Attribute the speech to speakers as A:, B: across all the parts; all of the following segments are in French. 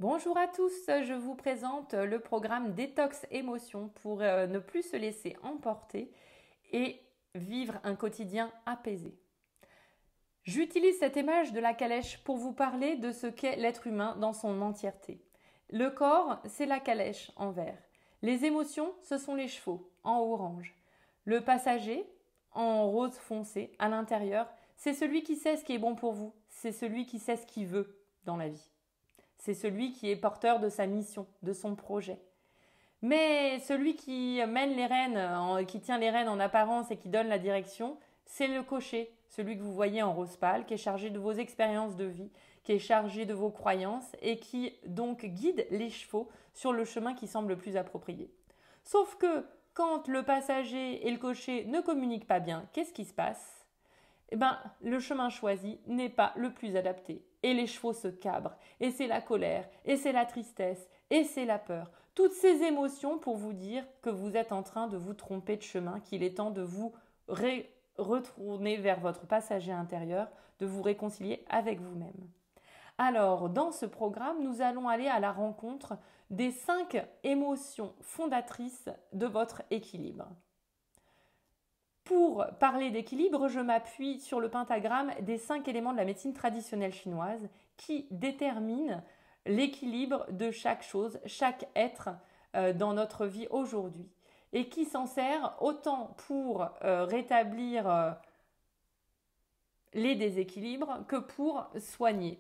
A: Bonjour à tous, je vous présente le programme Détox Émotion pour ne plus se laisser emporter et vivre un quotidien apaisé. J'utilise cette image de la calèche pour vous parler de ce qu'est l'être humain dans son entièreté. Le corps, c'est la calèche en vert. Les émotions, ce sont les chevaux en orange. Le passager, en rose foncé, à l'intérieur, c'est celui qui sait ce qui est bon pour vous, c'est celui qui sait ce qu'il veut dans la vie. C'est celui qui est porteur de sa mission, de son projet. Mais celui qui mène les rênes, qui tient les rênes en apparence et qui donne la direction, c'est le cocher, celui que vous voyez en rose pâle, qui est chargé de vos expériences de vie, qui est chargé de vos croyances et qui donc guide les chevaux sur le chemin qui semble le plus approprié. Sauf que quand le passager et le cocher ne communiquent pas bien, qu'est-ce qui se passe? Le chemin choisi n'est pas le plus adapté. Et les chevaux se cabrent. Et c'est la colère, et c'est la tristesse, et c'est la peur. Toutes ces émotions pour vous dire que vous êtes en train de vous tromper de chemin, qu'il est temps de vous retourner vers votre passager intérieur, de vous réconcilier avec vous-même. Alors, dans ce programme, nous allons aller à la rencontre des 5 émotions fondatrices de votre équilibre. Pour parler d'équilibre, je m'appuie sur le pentagramme des 5 éléments de la médecine traditionnelle chinoise qui déterminent l'équilibre de chaque chose, chaque être dans notre vie aujourd'hui et qui s'en sert autant pour rétablir les déséquilibres que pour soigner.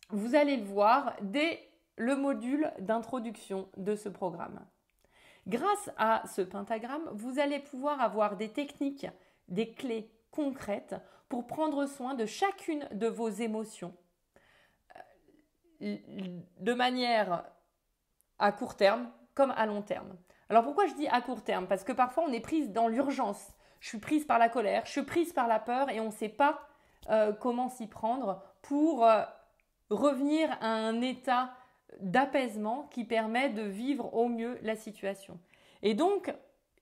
A: Vous allez le voir dès le module d'introduction de ce programme. Grâce à ce pentagramme, vous allez pouvoir avoir des techniques, des clés concrètes pour prendre soin de chacune de vos émotions de manière à court terme comme à long terme. Alors pourquoi je dis à court terme? Parce que parfois on est prise dans l'urgence. Je suis prise par la colère, je suis prise par la peur et on ne sait pas comment s'y prendre pour revenir à un état d'apaisement qui permet de vivre au mieux la situation. Et donc,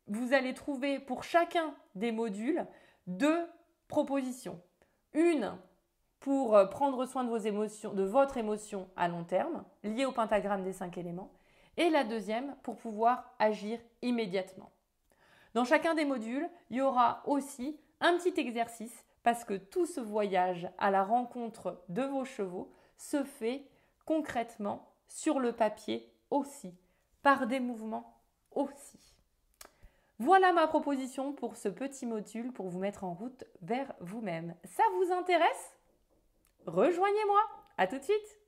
A: vous allez trouver pour chacun des modules 2 propositions. Une pour prendre soin de vos émotions, de votre émotion à long terme, liée au pentagramme des 5 éléments, et la deuxième pour pouvoir agir immédiatement. Dans chacun des modules, il y aura aussi un petit exercice parce que tout ce voyage à la rencontre de vos chevaux se fait concrètement sur le papier aussi, par des mouvements aussi. Voilà ma proposition pour ce petit module pour vous mettre en route vers vous-même. Ça vous intéresse? Rejoignez-moi. À tout de suite.